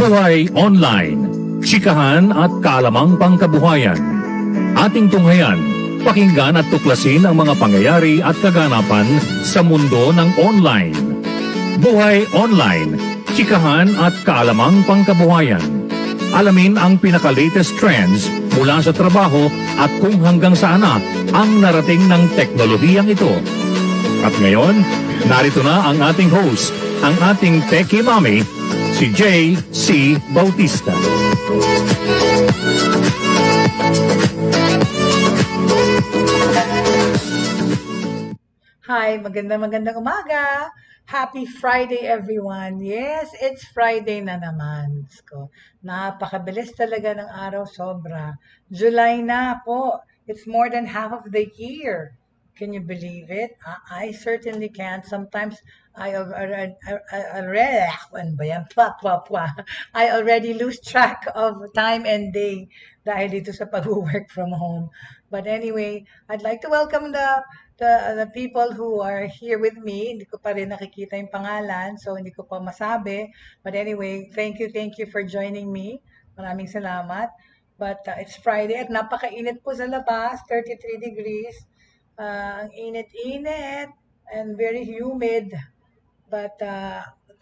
Buhay Online, chikahan at kaalamang pangkabuhayan. Ating tunghayan, pakinggan at tuklasin ang mga pangyayari at kaganapan sa mundo ng online. Buhay Online, chikahan at kaalamang pangkabuhayan. Alamin ang pinaka-latest trends mula sa trabaho at kung hanggang saan na ang narating ng teknolohiyang ito. At ngayon, narito na ang ating host, ang ating Techie Mami, si Jaye C. Bautista. Hi, magandang umaga. Happy Friday everyone. Yes, it's Friday na naman. Napakabilis talaga ng araw, sobra. July na po. It's more than half of the year. Can you believe it? I certainly can't. Sometimes I already lose track of time and day dahil dito sa pag-work from home. But anyway, I'd like to welcome the people who are here with me. Hindi ko pa rin nakikita yung pangalan, so hindi ko pa masabi. But anyway, thank you for joining me. Maraming salamat. But it's Friday at napakainit po sa labas, 33 degrees. Ang init-init and very humid. But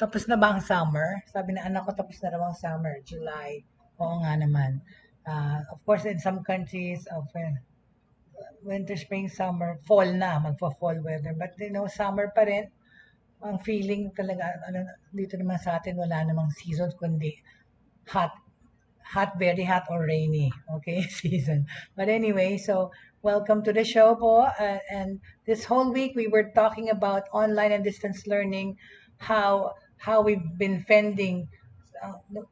tapos na ba ang summer? Sabi na anak ko, tapos na raw ang summer, July. Oo nga naman. Of course, in some countries, winter, spring, summer, fall na, magpa-fall weather. But summer pa rin. Ang feeling talaga, dito naman sa atin, wala namang season, kundi hot, very hot or rainy, okay, season. But anyway, so welcome to the show po. And this whole week, we were talking about online and distance learning, how we've been fending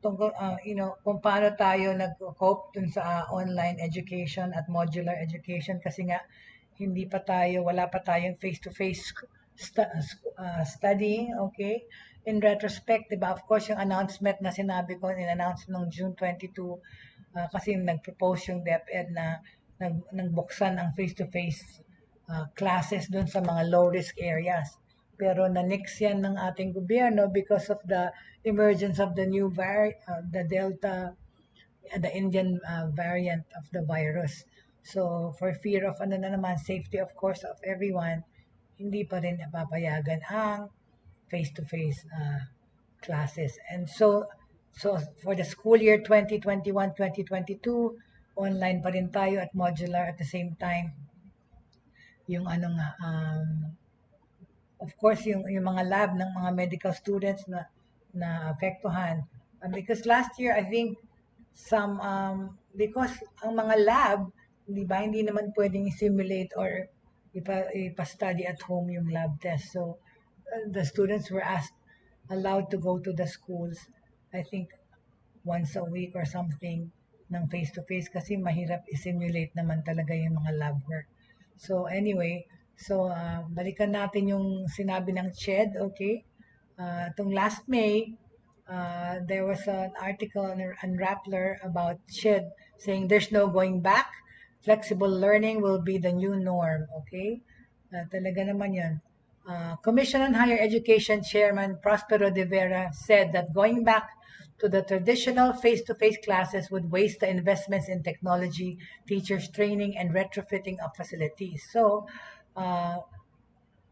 kung paano tayo nag-cope dun sa online education at modular education kasi nga wala pa tayong face-to-face studying, okay? In retrospect, diba, of course, yung announcement na sinabi ko, in-announce noong June 22, kasi nag-propose yung DepEd na nagbuksan ang face-to-face classes dun sa mga low-risk areas. Pero na-nix yan ng ating gobyerno because of the emergence of the new the Delta, the Indian variant of the virus. So, for fear of safety of course of everyone, hindi pa rin napapayagan ang face-to-face classes. And so for the school year 2021-2022, online pa rin tayo at modular at the same time. Yung of course, yung mga lab ng mga medical students na apektuhan. Because last year, I think, because ang mga lab, di ba, hindi naman pwedeng simulate or ipa-study at home yung lab test. So, the students were allowed to go to the schools, I think, once a week or something ng face-to-face kasi mahirap i-simulate naman talaga yung mga lab work. So, anyway, balikan natin yung sinabi ng CHED, okay? Itong last May, there was an article on Rappler about CHED saying there's no going back. Flexible learning will be the new norm, okay? Talaga naman yan. Commission on Higher Education Chairman Prospero de Vera said that going back to the traditional face-to-face classes would waste the investments in technology, teachers training, and retrofitting of facilities. So,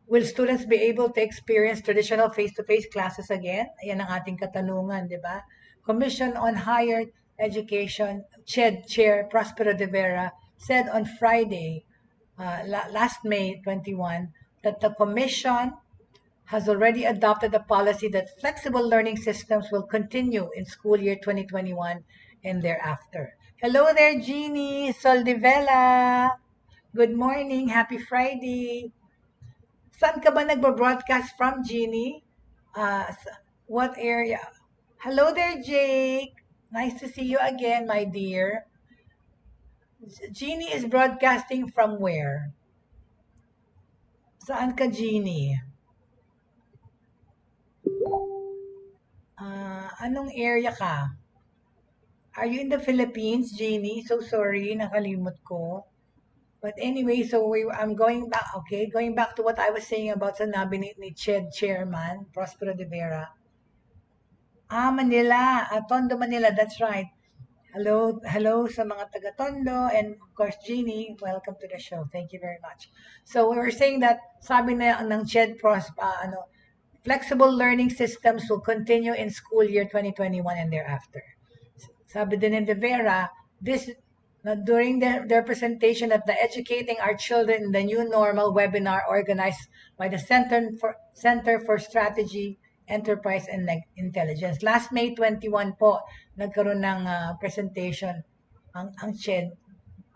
will students be able to experience traditional face-to-face classes again? Ayan ang ating katanungan, di ba? Commission on Higher Education CHED Chair Prospero de Vera said on Friday, last May 21, that the Commission has already adopted a policy that flexible learning systems will continue in school year 2021 and thereafter. Hello there, Jeannie Soldivela. Good morning. Happy Friday. Saan ka ba nagbo-broadcast from, Jeannie? What area? Hello there, Jake. Nice to see you again, my dear. Jeannie is broadcasting from where? Saan ka, Jeannie? Anong area ka? Are you in the Philippines, Jeannie? So sorry, nakalimot ko. But anyway, so I'm going back, okay? Going back to what I was saying about sanabi ni CHED Chairman, Prospero de Vera. Manila. Tondo, Manila. That's right. Hello, hello sa mga taga Tondo, and of course Jeannie, welcome to the show. Thank you very much. So we were saying that sabi na ng CHED flexible learning systems will continue in school year 2021 and thereafter. Sabi din ni De Vera, this during their presentation at the Educating Our Children in the New Normal webinar organized by the Center for Strategy, Enterprise and Intelligence. Last May 21 po, nagkaroon ng presentation ang CHED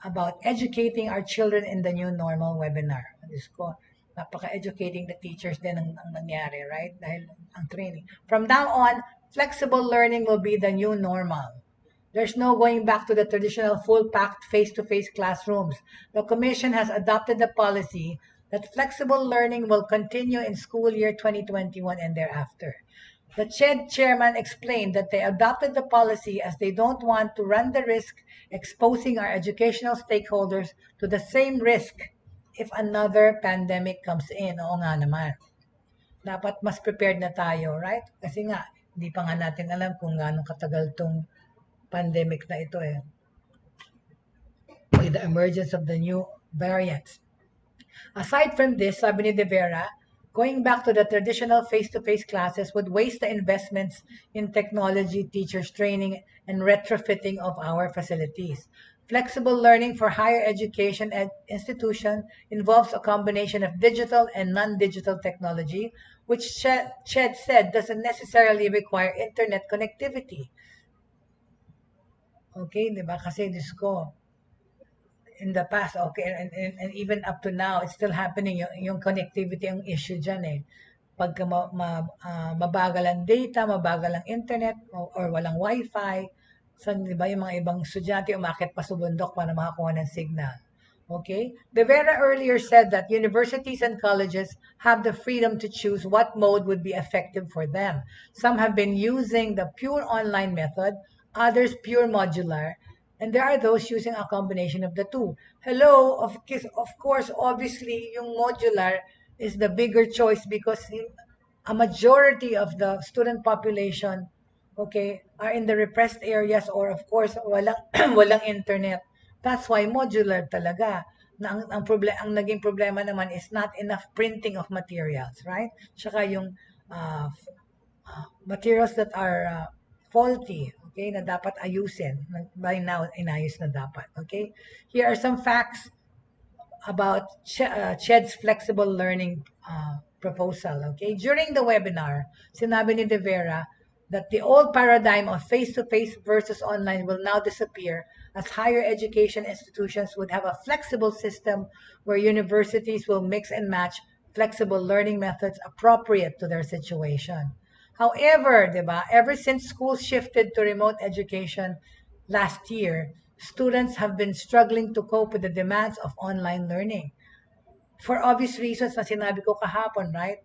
about educating our children in the new normal webinar. Diyos ko, napaka-educating the teachers din ang nangyari, right? Dahil ang training. From now on, flexible learning will be the new normal. There's no going back to the traditional full-packed face-to-face classrooms. The Commission has adopted the policy that flexible learning will continue in school year 2021 and thereafter. The CHED chairman explained that they adopted the policy as they don't want to run the risk exposing our educational stakeholders to the same risk if another pandemic comes in. Oo nga naman. Dapat mas prepared na tayo, right? Kasi nga, hindi pa nga natin alam kung gaano katagal tong pandemic na ito eh. With the emergence of the new variants. Aside from this, sabi ni De Vera, going back to the traditional face-to-face classes would waste the investments in technology, teachers training, and retrofitting of our facilities. Flexible learning for higher education institution involves a combination of digital and non-digital technology, which CHED said doesn't necessarily require internet connectivity. Okay, di ba? Kasi Diyos ko, in the past, okay, and even up to now, it's still happening. Yung connectivity ang issue dyan eh. Pagka mabagal ang data, mabagal ang internet, or walang wifi, di ba yung mga ibang estudyante umakit pa sa bundok para makakuha ng signal. Okay? De Vera earlier said that universities and colleges have the freedom to choose what mode would be effective for them. Some have been using the pure online method, others pure modular, and there are those using a combination of the two. Hello, of course, obviously, yung modular is the bigger choice because a majority of the student population, okay, are in the repressed areas or of course, walang internet. That's why modular talaga. Ang naging problema naman is not enough printing of materials, right? Tsaka yung materials that are faulty, okay, na dapat ayusin. By now, inayos na dapat, okay? Here are some facts about CHED's flexible learning proposal, okay? During the webinar, sinabi ni De Vera that the old paradigm of face-to-face versus online will now disappear as higher education institutions would have a flexible system where universities will mix and match flexible learning methods appropriate to their situation. However, diba, ever since schools shifted to remote education last year, students have been struggling to cope with the demands of online learning. For obvious reasons na sinabi ko kahapon, right?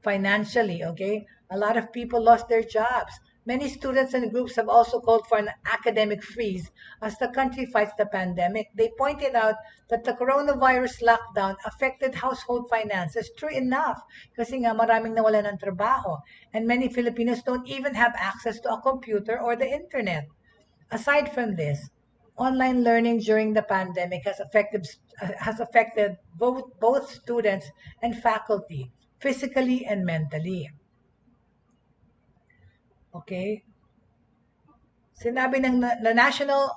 Financially, okay? A lot of people lost their jobs. Many students and groups have also called for an academic freeze as the country fights the pandemic. They pointed out that the coronavirus lockdown affected household finances. True enough, kasi nga maraming nawalan ng trabaho. And many Filipinos don't even have access to a computer or the internet. Aside from this, online learning during the pandemic has affected both students and faculty, physically and mentally. Okay? Sinabi ng the National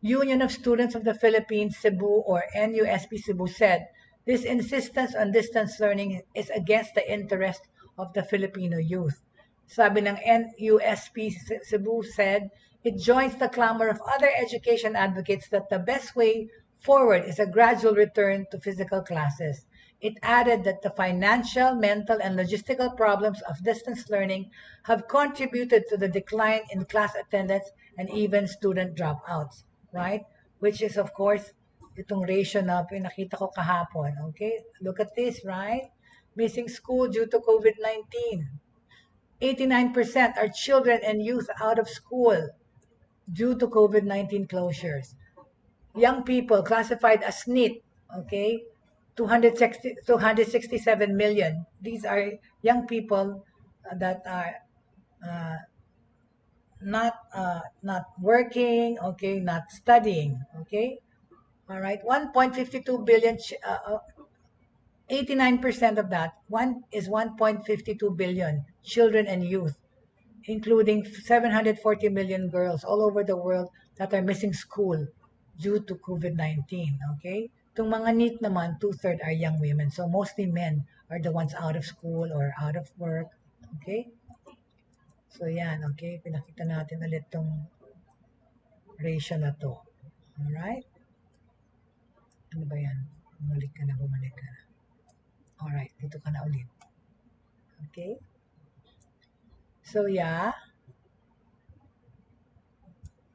Union of Students of the Philippines, Cebu, or NUSP Cebu said, this insistence on distance learning is against the interest of the Filipino youth. Sabi ng NUSP Cebu said, it joins the clamor of other education advocates that the best way forward is a gradual return to physical classes. It added that the financial, mental, and logistical problems of distance learning have contributed to the decline in class attendance and even student dropouts, right? Which is, of course, itong ratio na pinakita ko kahapon, okay? Look at this, right? Missing school due to COVID-19. 89% are children and youth out of school due to COVID-19 closures. Young people classified as NEET, okay? 267 million. These are young people that are not working, okay, not studying, okay. All right, 1.52 billion, 89% of that one is 1.52 billion children and youth, including 740 million girls all over the world that are missing school due to COVID-19. Okay? Itong mga NEET naman, two-thirds are young women. So mostly men are the ones out of school or out of work. Okay? So yan, okay? Pinakita natin ulit tong ratio na to. Alright? Ano ba yan? Bumalik ka na, bumalik ka na. Alright, dito ka na ulit. Okay? So yeah.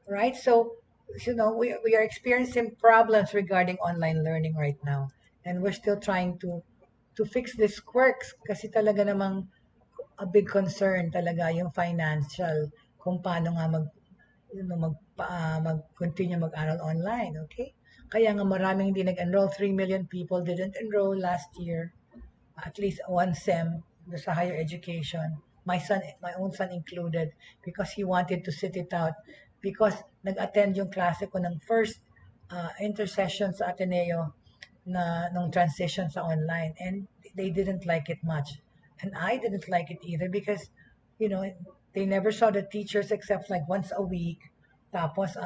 Right? So, we are experiencing problems regarding online learning right now. And we're still trying to fix these quirks kasi talaga namang a big concern talaga yung financial kung paano nga mag-continue mag-aral online, okay? Kaya nga maraming hindi nag-enroll, 3 million people didn't enroll last year, at least one SEM sa higher education. My own son included, because he wanted to sit it out, because nag-attend yung klase ko ng first intercession sa Ateneo na nung transition sa online, and they didn't like it much. And I didn't like it either because, you know, they never saw the teachers except like once a week. Tapos,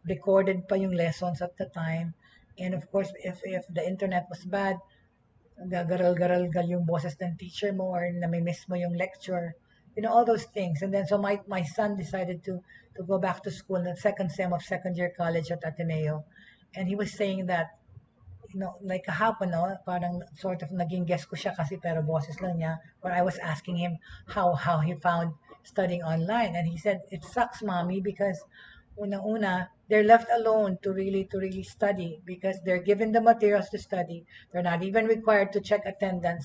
recorded pa yung lessons at the time. And of course, if the internet was bad, gagaral-garal yung boses ng teacher mo or nami-miss mo yung lecture. All those things. And then, so my son decided to go back to school in the second sem of second year college at Ateneo. And he was saying that, like kahapon, no, parang sort of naging guest ko siya kasi pero boses lang niya, where I was asking him how he found studying online. And he said, it sucks, mommy, because unang-una, they're left alone to really study because they're given the materials to study. They're not even required to check attendance.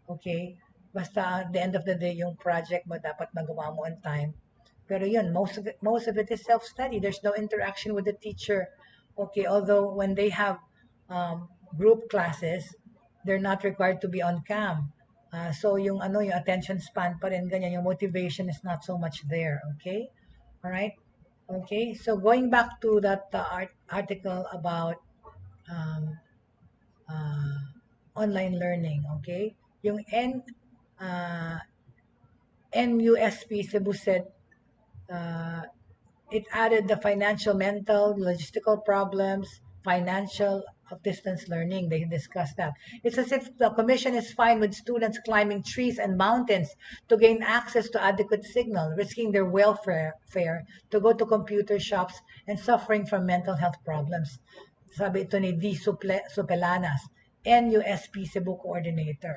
Okay? Basta at the end of the day, yung project mo dapat magawa mo on time. Pero yun, most of it is self-study. There's no interaction with the teacher. Okay, although when they have group classes, they're not required to be on cam. So yung attention span pa rin ganyan, yung motivation is not so much there. Okay? All right? Okay, so going back to that article about um, online learning, okay? Yung NUSP Cebu said it added the financial, mental, logistical problems, financial of distance learning. They discussed that. It's as if the commission is fine with students climbing trees and mountains to gain access to adequate signal, risking their welfare to go to computer shops and suffering from mental health problems. Sabi ito ni D. Supelanas, NUSP Cebu coordinator.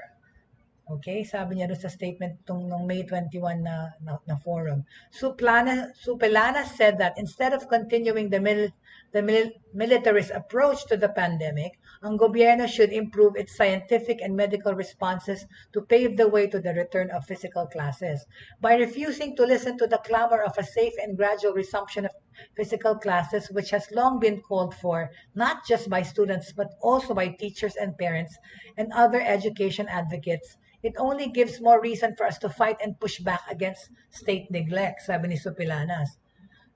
Okay, sabi niya doon sa statement nung May 21 na forum. Supelana said that instead of continuing the militarist approach to the pandemic, ang gobyerno should improve its scientific and medical responses to pave the way to the return of physical classes. By refusing to listen to the clamor of a safe and gradual resumption of physical classes, which has long been called for, not just by students, but also by teachers and parents and other education advocates, it only gives more reason for us to fight and push back against state neglect, sabi ni Supilanas.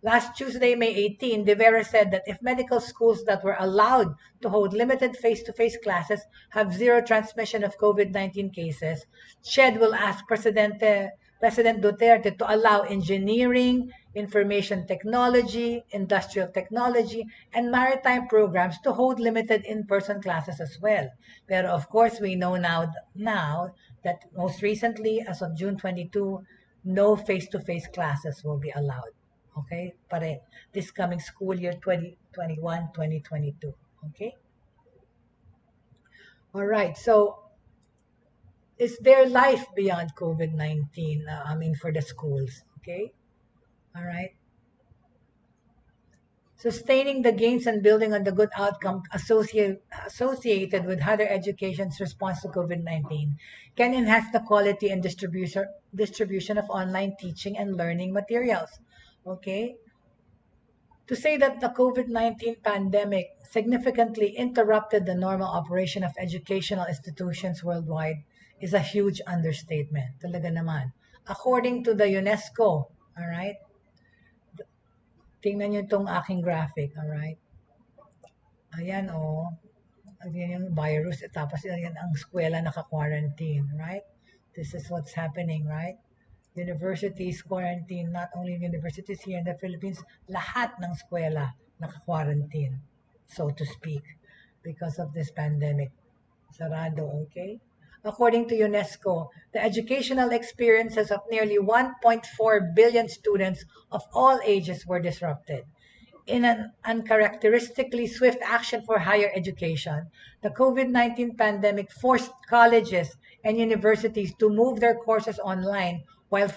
Last Tuesday, May 18, De Vera said that if medical schools that were allowed to hold limited face-to-face classes have zero transmission of COVID-19 cases, SHED will ask President Duterte to allow engineering, information technology, industrial technology, and maritime programs to hold limited in-person classes as well. But of course, we know now that most recently, as of June 22, no face-to-face classes will be allowed. Okay? This coming school year 2021-2022. Okay? All right. So, is there life beyond COVID-19? For the schools. Okay? All right. Sustaining the gains and building on the good outcome associated with higher education's response to COVID-19 can enhance the quality and distribution of online teaching and learning materials. Okay? To say that the COVID-19 pandemic significantly interrupted the normal operation of educational institutions worldwide is a huge understatement. Talaga naman. According to the UNESCO, all right, Tingnan niyo itong aking graphic, alright? Ayan, oh. Ayan yung virus. Tapos yan ang eskwela naka-quarantine, right? This is what's happening, right? Universities quarantine, not only universities here in the Philippines, lahat ng eskwela naka-quarantine, so to speak, because of this pandemic. Sarado, okay? According to UNESCO, the educational experiences of nearly 1.4 billion students of all ages were disrupted. In an uncharacteristically swift action for higher education, the COVID-19 pandemic forced colleges and universities to move their courses online while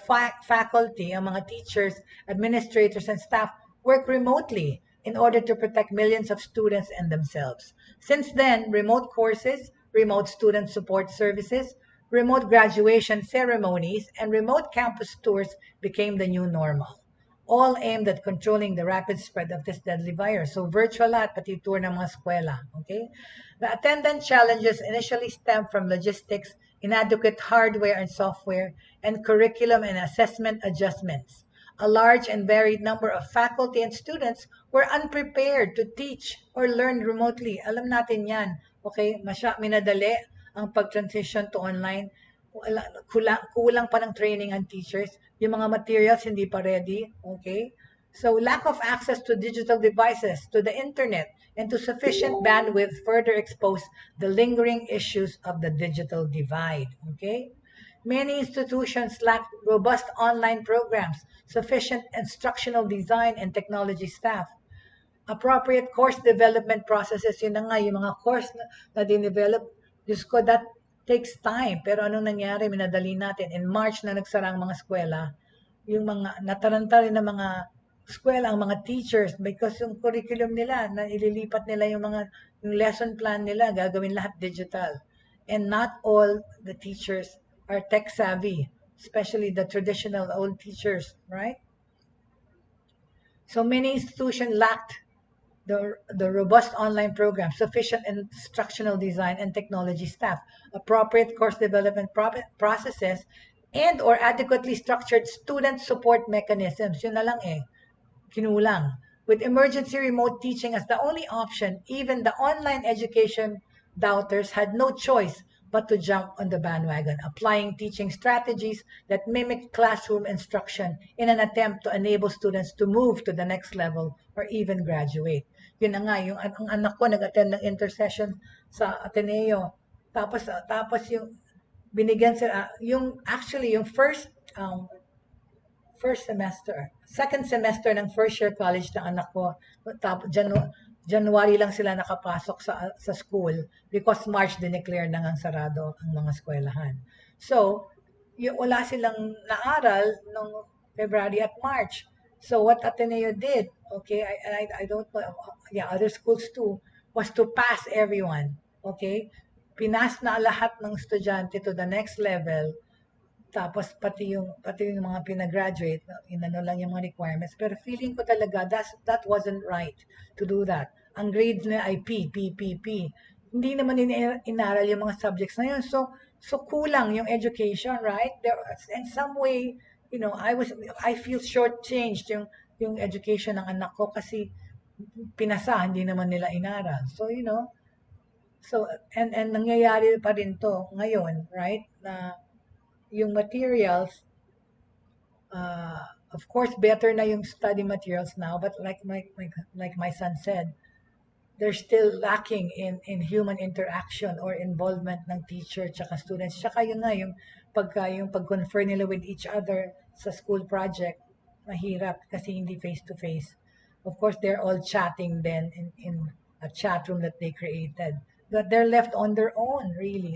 faculty, ang mga teachers, administrators, and staff work remotely in order to protect millions of students and themselves. Since then, remote courses, remote student support services, remote graduation ceremonies, and remote campus tours became the new normal, all aimed at controlling the rapid spread of this deadly virus. So virtual lahat, pati tour ng mga eskwela. Okay? The attendance challenges initially stemmed from logistics, inadequate hardware and software, and curriculum and assessment adjustments. A large and varied number of faculty and students were unprepared to teach or learn remotely. Alam natin yan. Okay? Minadali ang pag-transition to online. Kulang pa ng training ang teachers. Yung mga materials hindi pa ready, okay? So lack of access to digital devices, to the internet, and to sufficient bandwidth further expose the lingering issues of the digital divide, okay? Many institutions lack robust online programs, sufficient instructional design and technology staff, appropriate course development processes. Yun na nga, yung mga course na dinevelop, Diyos ko, that takes time. Pero anong nangyari? Minadali natin. In March na nagsara ang mga eskwela, yung mga nataranta rin ng mga eskwela, ang mga teachers, because yung curriculum nila, na ililipat nila yung lesson plan nila, gagawin lahat digital. And not all the teachers are tech savvy, especially the traditional old teachers, right? So many institutions lacked the robust online program, sufficient instructional design and technology staff, appropriate course development processes, and or adequately structured student support mechanisms. Yun na lang kinulang. With emergency remote teaching as the only option, even the online education doubters had no choice but to jump on the bandwagon, applying teaching strategies that mimic classroom instruction in an attempt to enable students to move to the next level or even graduate. Yun na nga, ang anak ko nag-attend ng intersession sa Ateneo. Tapos yung binigyan sila, yung first semester, second semester ng first year college ng anak ko, January lang sila nakapasok sa school because March dineclare na ngang sarado ang mga eskwelahan. So, wala silang naaral noong February at March. So what Ateneo did, okay, I don't know, yeah, other schools too, was to pass everyone, okay? Pinas na lahat ng estudyante to the next level. Tapos pati yung mga pinagraduate, inano lang yung mga requirements. Pero feeling ko talaga that wasn't right to do that. Ang grades na ay P. Hindi naman inaral yung mga subjects na yun. So kulang yung education, right? There, in some way, I feel shortchanged yung education ng anak ko kasi pinasa, hindi naman nila inaral. So, so and nangyayari pa rin to ngayon, right? Na yung materials, of course, better na yung study materials now, but like my son said, they're still lacking in human interaction or involvement ng teacher tsaka students. Tsaka yun nga, yung pag-confer nila with each other sa school project, mahirap kasi hindi face-to-face. Of course, they're all chatting then in a chat room that they created. But they're left on their own, really.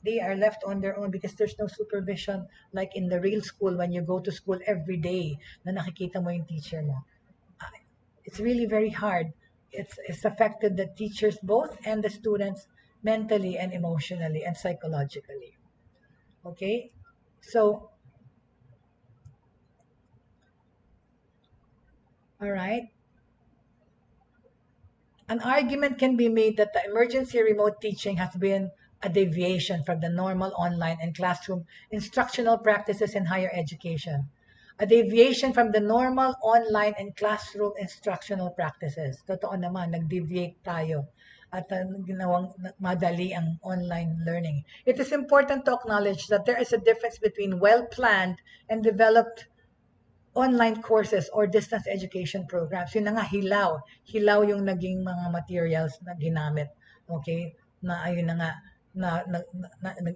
They are left on their own because there's no supervision like in the real school when you go to school every day na nakikita mo yung teacher mo. It's really very hard. It's affected the teachers both and the students mentally and emotionally and psychologically. Okay? So, all right. An argument can be made that the emergency remote teaching has been a deviation from the normal online and classroom instructional practices in higher education. a deviation from the normal online and classroom instructional practices. Totoo naman, nag-deviate tayo at ginawang madali ang online learning. It is important to acknowledge that there is a difference between well-planned and developed online courses or distance education programs. Yun na nga, hilaw. Hilaw yung naging mga materials na ginamit. Okay? Na ayun na nga,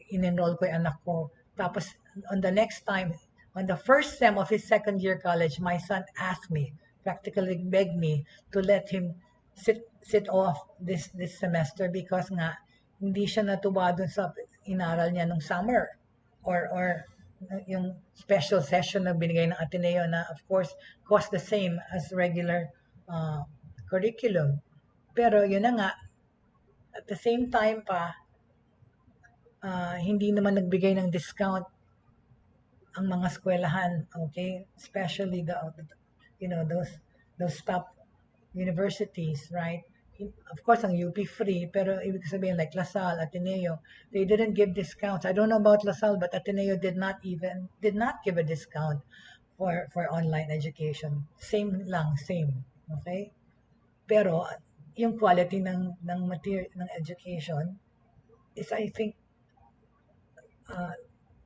in-enroll ko yung anak ko. Tapos, on the next time, on the first sem of his second year college, my son asked me, practically begged me to let him sit off this semester because nga hindi siya natuwa dun sa inaral niya nung summer or yung special session na binigay ng Ateneo na of course cost the same as regular curriculum. Pero yun na nga, at the same time pa, hindi naman nagbigay ng discount ang mga eskwelahan, okay? Especially those top universities, right? Of course, ang UP free, pero ibig sabihin like LaSalle, Ateneo, they didn't give discounts. I don't know about LaSalle, but Ateneo did not give a discount for online education. Same, okay? Pero yung quality ng material ng education is, I think,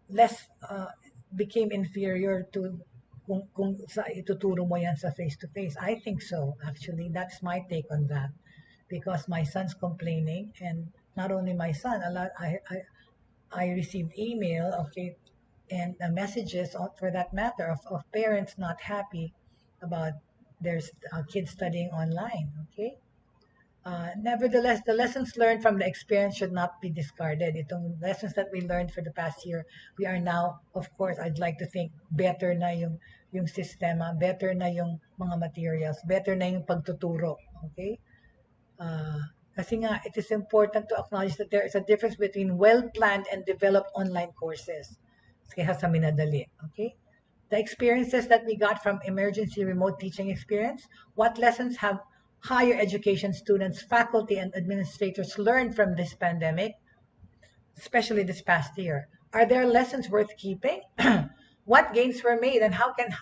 less became inferior to kung sa ituturo mo yan sa face-to-face. I think so, actually. That's my take on that. Because my son's complaining, and not only my son, I received email, okay, and messages for that matter of parents not happy about their kids studying online, okay? Nevertheless, the lessons learned from the experience should not be discarded. Itong lessons that we learned for the past year, we are now, of course, I'd like to think better na yung sistema, better na yung mga materials, better na yung pagtuturo, okay? Kasi nga, it is important to acknowledge that there is a difference between well-planned and developed online courses. Kaya sa minadali, okay? The experiences that we got from emergency remote teaching experience, what lessons have higher education students, faculty, and administrators learned from this pandemic, especially this past year? Are there lessons worth keeping? What gains were made, and how can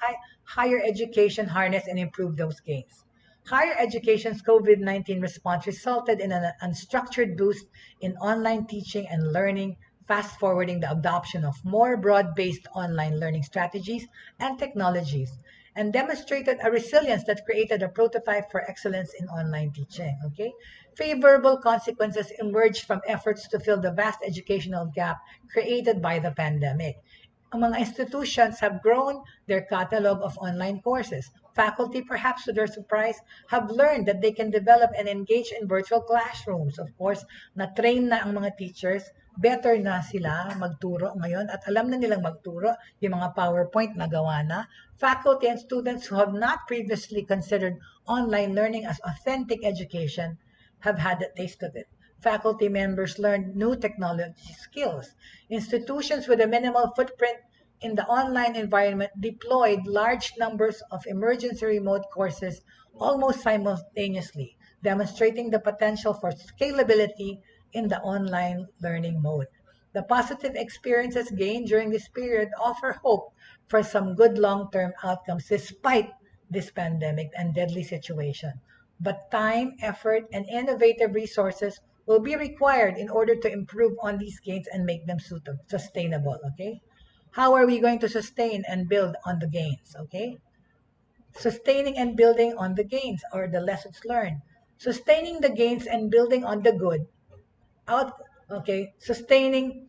higher education harness and improve those gains? Higher education's COVID-19 response resulted in an unstructured boost in online teaching and learning, fast-forwarding the adoption of more broad-based online learning strategies and technologies, and demonstrated a resilience that created a prototype for excellence in online teaching. Okay? Favorable consequences emerged from efforts to fill the vast educational gap created by the pandemic. Ang mga institutions have grown their catalog of online courses. Faculty, perhaps to their surprise, have learned that they can develop and engage in virtual classrooms. Of course, na-train na ang mga teachers, better na sila magturo ngayon at alam na nilang magturo, yung mga PowerPoint na gawa na. Faculty and students who have not previously considered online learning as authentic education have had a taste of it. Faculty members learned new technology skills. Institutions with a minimal footprint in the online environment deployed large numbers of emergency remote courses almost simultaneously, demonstrating the potential for scalability in the online learning mode. The positive experiences gained during this period offer hope for some good long-term outcomes despite this pandemic and deadly situation. But time, effort, and innovative resources will be required in order to improve on these gains and make them sustainable, okay? How are we going to sustain and build on the gains, okay? Sustaining and building on the gains or the lessons learned. Sustaining the gains and building on the good. Sustaining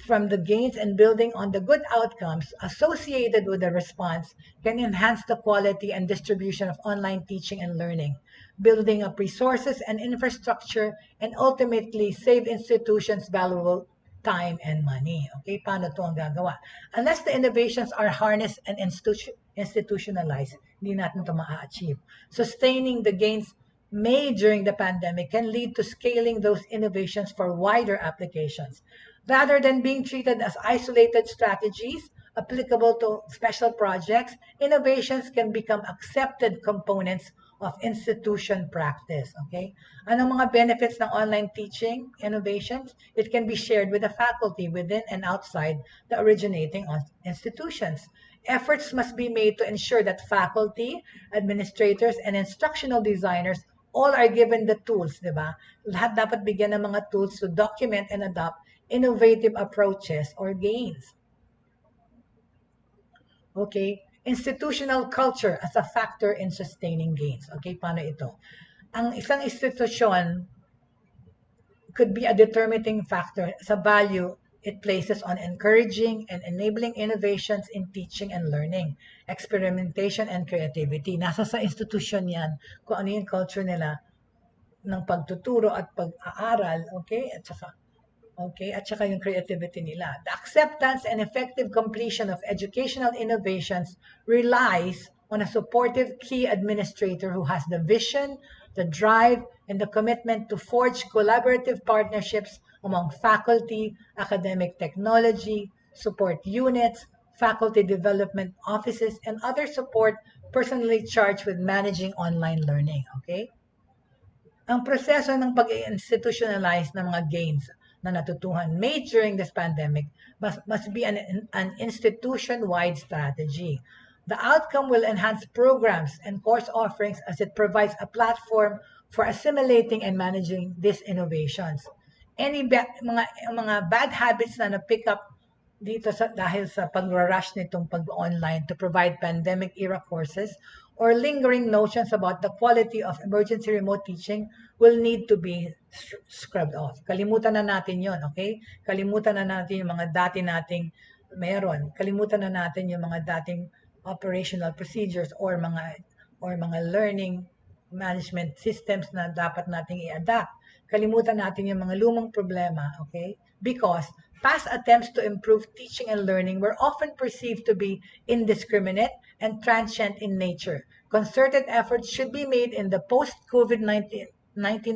from the gains and building on the good outcomes associated with the response can enhance the quality and distribution of online teaching and learning, building up resources and infrastructure, and ultimately save institutions valuable time and money. Okay, paano ito ang gagawa? Unless the innovations are harnessed and institutionalized, hindi natin ito ma-achieve. Sustaining the gains made during the pandemic can lead to scaling those innovations for wider applications. Rather than being treated as isolated strategies applicable to special projects, innovations can become accepted components of institution practice. Okay? Anong mga benefits ng online teaching innovations? It can be shared with the faculty within and outside the originating institutions. Efforts must be made to ensure that faculty, administrators, and instructional designers all are given the tools, di ba? Lahat dapat bigyan ng mga tools to document and adopt innovative approaches or gains. Okay? Institutional culture as a factor in sustaining gains. Okay, paano ito? Ang isang institusyon could be a determining factor sa value it places on encouraging and enabling innovations in teaching and learning, experimentation and creativity. Nasa sa institusyon yan kung ano yung culture nila ng pagtuturo at pag-aaral, okay? At saka yung creativity nila. The acceptance and effective completion of educational innovations relies on a supportive key administrator who has the vision, the drive, and the commitment to forge collaborative partnerships among faculty, academic technology, support units, faculty development offices, and other support personally charged with managing online learning. Okay? Ang proseso ng pag-institutionalize ng mga gains na natutuhan made during this pandemic must be an institution-wide strategy. The outcome will enhance programs and course offerings as it provides a platform for assimilating and managing these innovations. Any mga bad habits na na-pick up dito dahil sa pag-rush nitong pag-online to provide pandemic-era courses or lingering notions about the quality of emergency remote teaching will need to be scrubbed off. Kalimutan na natin yon, okay? Kalimutan na natin yung mga dati nating meron. Kalimutan na natin yung mga dating operational procedures or mga learning management systems na dapat nating i-adapt. Kalimutan natin yung mga lumang problema, okay? Because past attempts to improve teaching and learning were often perceived to be indiscriminate and transient in nature. Concerted efforts should be made in the post-COVID-19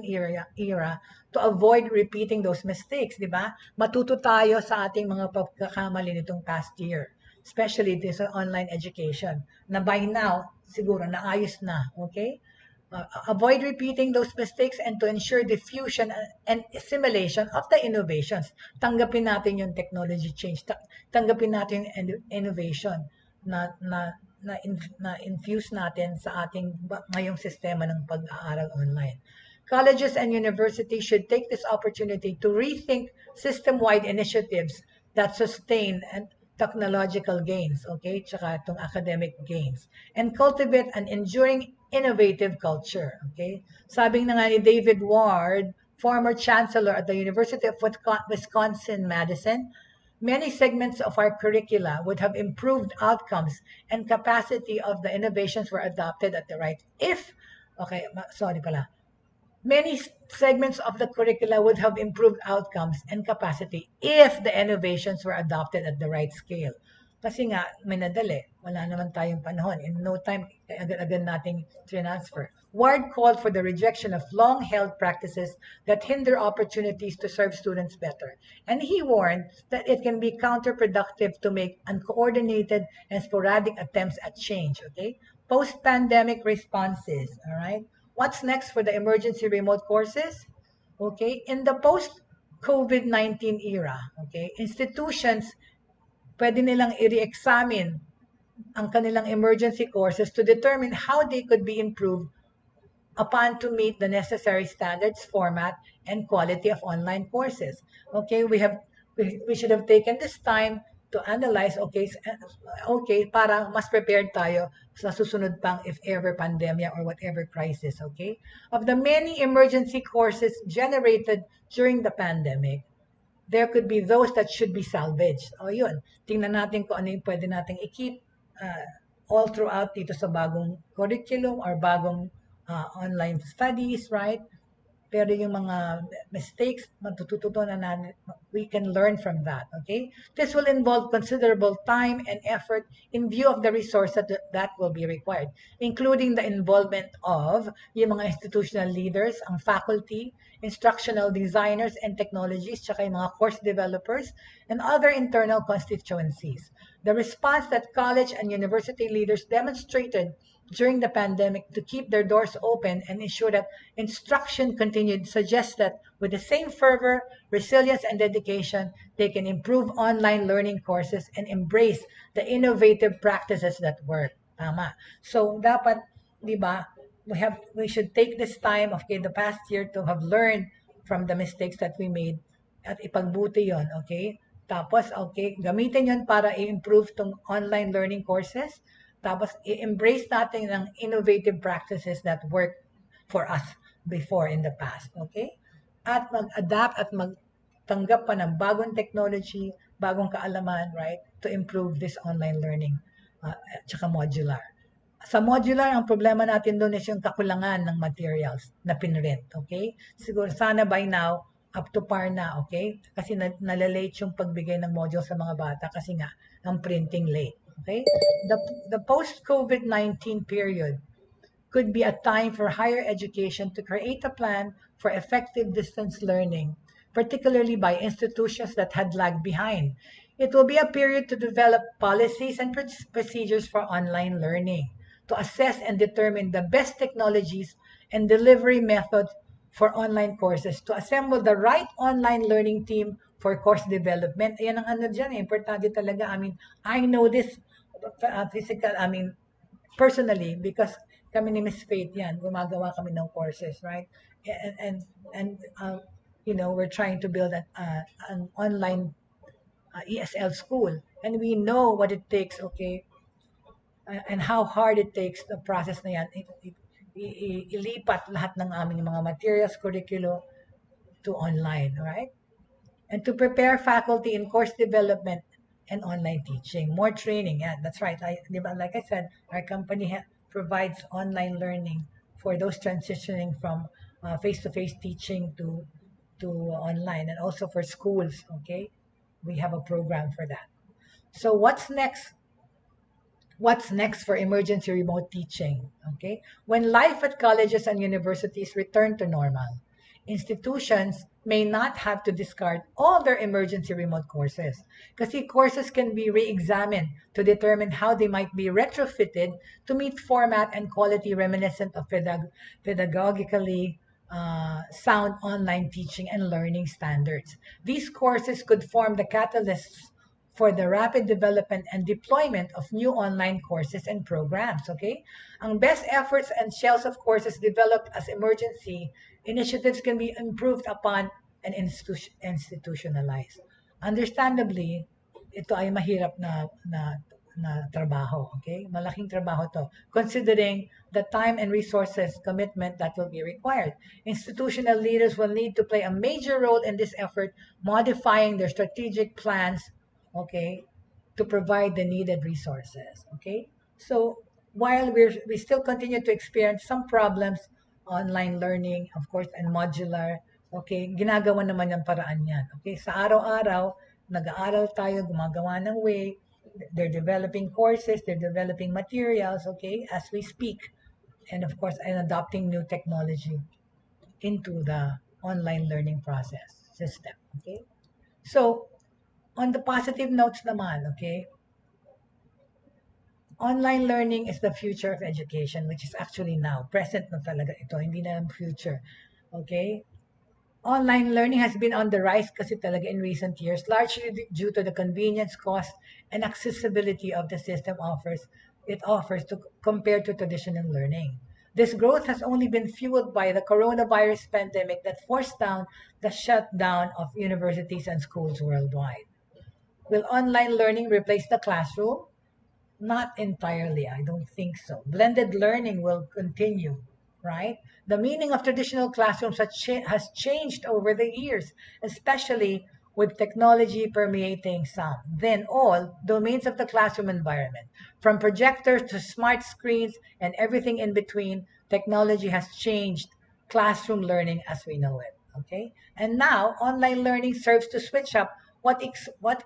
era to avoid repeating those mistakes, di ba? Matuto tayo sa ating mga pagkakamali nitong past year, especially this online education, na by now, siguro naayos na, okay? Avoid repeating those mistakes and to ensure diffusion and assimilation of the innovations. Tanggapin natin yung technology change. Tanggapin natin yung innovation na infuse natin sa ating ngayong sistema ng pag-aaral online. Colleges and universities should take this opportunity to rethink system-wide initiatives that sustain and technological gains, okay, tsaka itong academic gains, and cultivate an enduring innovative culture, okay? Sabi na nga ni David Ward, former chancellor at the University of Wisconsin-Madison, many segments of our curricula would have improved outcomes and capacity of the innovations were adopted at the right Many segments of the curricula would have improved outcomes and capacity if the innovations were adopted at the right scale. Kasi nga, may nadali. Wala naman tayong panahon. In no time, agad-agad nating transfer. Ward called for the rejection of long-held practices that hinder opportunities to serve students better. And he warned that it can be counterproductive to make uncoordinated and sporadic attempts at change. Okay? Post-pandemic responses. All right? What's next for the emergency remote courses? Okay, in the post-COVID-19 era, okay, institutions pwede nilang i-re-examine ang kanilang emergency courses to determine how they could be improved upon to meet the necessary standards, format, and quality of online courses. Okay, we should have taken this time to analyze, okay, para mas prepared tayo sa susunod pang if ever pandemia or whatever crisis, okay? Of the many emergency courses generated during the pandemic, there could be those that should be salvaged. O yun, tingnan natin kung ano yung pwede nating i-keep all throughout dito sa bagong curriculum or bagong online studies, right? Pero yung mga mistakes, matututunan natin, we can learn from that, okay? This will involve considerable time and effort in view of the resources that will be required, including the involvement of yung mga institutional leaders, ang faculty, instructional designers and technologies, tsaka yung mga course developers, and other internal constituencies. The response that college and university leaders demonstrated during the pandemic to keep their doors open and ensure that instruction continued suggests that with the same fervor, resilience, and dedication, they can improve online learning courses and embrace the innovative practices that work. Tama. So, dapat, di ba, we should take this time of the past year to have learned from the mistakes that we made at ipagbuti yon, okay? Tapos, okay, gamitin yon para i-improve tong online learning courses. Tapos, i-embrace natin ng innovative practices that work for us before in the past. Okay? At mag-adapt at magtanggap pa ng bagong technology, bagong kaalaman, right? To improve this online learning. At saka modular. Sa modular, ang problema natin doon is yung kakulangan ng materials na pinrint. Okay? Siguro, sana by now, up to par na, okay? Kasi nalalate yung pagbigay ng module sa mga bata kasi nga, ang printing late. Okay? The post-COVID-19 period could be a time for higher education to create a plan for effective distance learning, particularly by institutions that had lagged behind. It will be a period to develop policies and procedures for online learning, to assess and determine the best technologies and delivery methods for online courses, to assemble the right online learning team for course development. Yan ang ano dyan, importante talaga. I mean, I know this personally, because kami ni Miss Faith yan, gumagawa kami ng courses, right? And we're trying to build an online ESL school. And we know what it takes, okay? And how hard it takes the process na yan. Ilipat lahat ng aming mga materials, curriculum to online, right? And to prepare faculty in course development and online teaching, more training. Yeah, that's right. Like I said, our company provides online learning for those transitioning from face-to-face teaching to online, and also for schools. Okay, we have a program for that. So what's next? What's next for emergency remote teaching? Okay, when life at colleges and universities return to normal, institutions may not have to discard all their emergency remote courses, kasi courses can be re-examined to determine how they might be retrofitted to meet format and quality reminiscent of pedagogically sound online teaching and learning standards. These courses could form the catalysts for the rapid development and deployment of new online courses and programs, okay? Ang best efforts and shells of courses developed as emergency initiatives can be improved upon and institutionalized. Understandably, ito ay mahirap na trabaho, okay? Malaking trabaho to, considering the time and resources commitment that will be required. Institutional leaders will need to play a major role in this effort, modifying their strategic plans, okay, to provide the needed resources, okay? So while we still continue to experience some problems, online learning, of course, and modular, okay, ginagawa naman yung paraan yan, okay? Sa araw-araw, nag-aaral tayo, gumagawa ng way, they're developing courses, they're developing materials, okay, as we speak, and of course, and adopting new technology into the online learning process system, okay? So, on the positive notes naman, okay, online learning is the future of education, which is actually now. Present na talaga ito, hindi na future. Okay? Online learning has been on the rise kasi talaga in recent years, largely due to the convenience, cost, and accessibility of the system it offers to compared to traditional learning. This growth has only been fueled by the coronavirus pandemic that forced down the shutdown of universities and schools worldwide. Will online learning replace the classroom? Not entirely, I don't think so. Blended learning will continue, right? The meaning of traditional classrooms has changed over the years, especially with technology permeating some, then all domains of the classroom environment. From projectors to smart screens and everything in between, technology has changed classroom learning as we know it, okay? And now, online learning serves to switch up what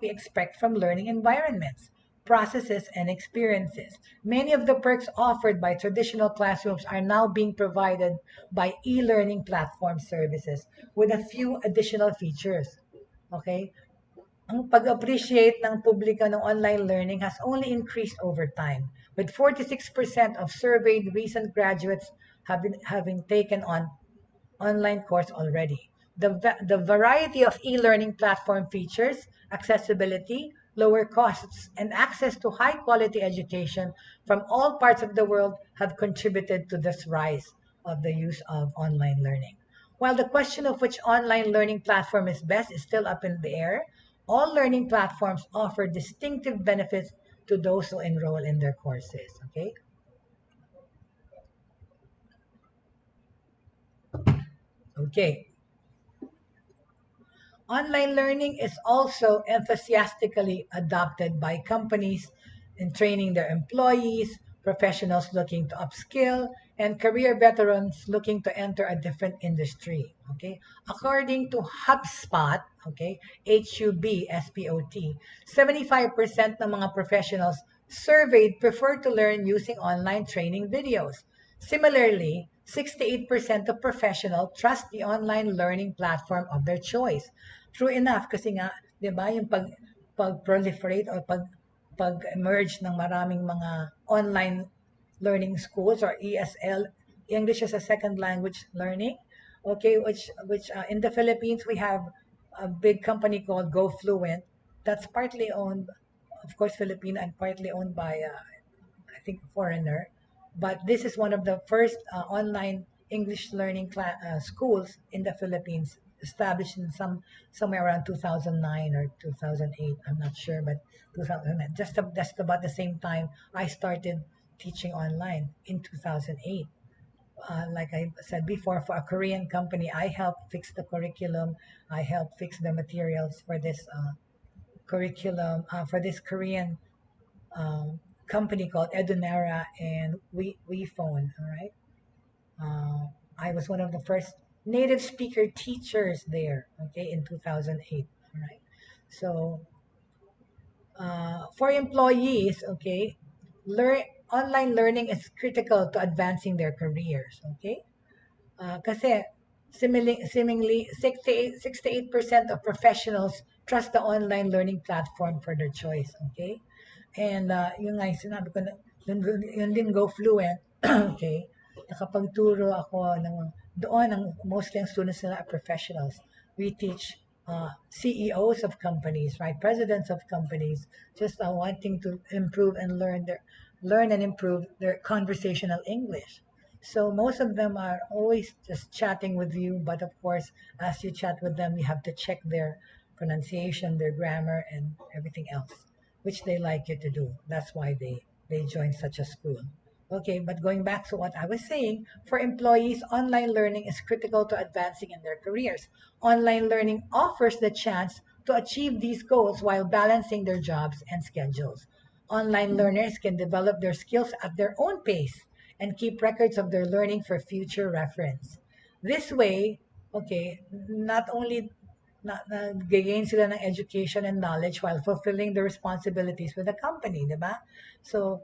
we expect from learning environments, processes, and experiences. Many of the perks offered by traditional classrooms are now being provided by e-learning platform services with a few additional features. Okay? ang pag-appreciate ng publiko ng online learning has only increased over time, with 46% of surveyed recent graduates having taken on online course already. The variety of e-learning platform features, accessibility, lower costs, and access to high-quality education from all parts of the world have contributed to this rise of the use of online learning. While the question of which online learning platform is best is still up in the air, all learning platforms offer distinctive benefits to those who enroll in their courses. Okay? Okay. Online learning is also enthusiastically adopted by companies in training their employees, professionals looking to upskill, and career veterans looking to enter a different industry. Okay, according to HubSpot, okay, HUBSPOT, 75% ng mga professionals surveyed prefer to learn using online training videos. Similarly, 68% of professionals trust the online learning platform of their choice. True enough, kasi nga, di ba, yung pag-proliferate or pag-emerge ng maraming mga online learning schools or ESL, English as a Second Language Learning, okay, which in the Philippines, we have a big company called Go Fluent that's partly owned, of course, Filipino and partly owned by I think foreigner, but this is one of the first online English learning schools in the Philippines, established in somewhere around 2009 or 2008. I'm not sure, but 2009, just about the same time I started teaching online in 2008. Like I said before, for a Korean company, I helped fix the curriculum. I helped fix the materials for this curriculum for this Korean company called Edunera and We Phone. All right, I was one of the first native speaker teachers there. Okay, in 2008. All right, so for employees, okay, learn online learning is critical to advancing their careers. Okay, kasi seemingly 68% of professionals trust the online learning platform for their choice. Okay, and yung nga yung sinabi ko, yun din Go Fluent, okay, nakapagturo ako doon, mostly ang students nila are professionals. We teach CEOs of companies, right, presidents of companies, just wanting to improve and learn and improve their conversational English. So most of them are always just chatting with you, but of course, as you chat with them, you have to check their pronunciation, their grammar, and everything else, which they like you to do. That's why they join such a school. Okay, but going back to what I was saying, for employees, online learning is critical to advancing in their careers. Online learning offers the chance to achieve these goals while balancing their jobs and schedules. Online learners can develop their skills at their own pace and keep records of their learning for future reference. This way, okay, not only gain sila ng education and knowledge while fulfilling the responsibilities with the company, di ba? So,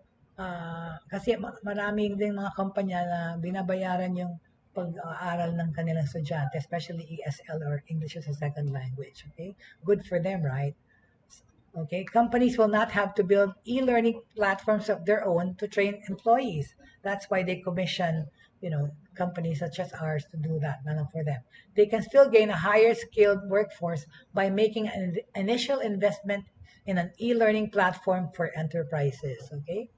kasi maraming din mga kumpanya na binabayaran yung pag-aaral ng kanilang estudyante, especially ESL or English as a Second Language. Okay? Good for them, right? Okay, companies will not have to build e-learning platforms of their own to train employees. That's why they commission, companies such as ours to do that, none for them. They can still gain a higher skilled workforce by making an initial investment in an e-learning platform for enterprises. Okay.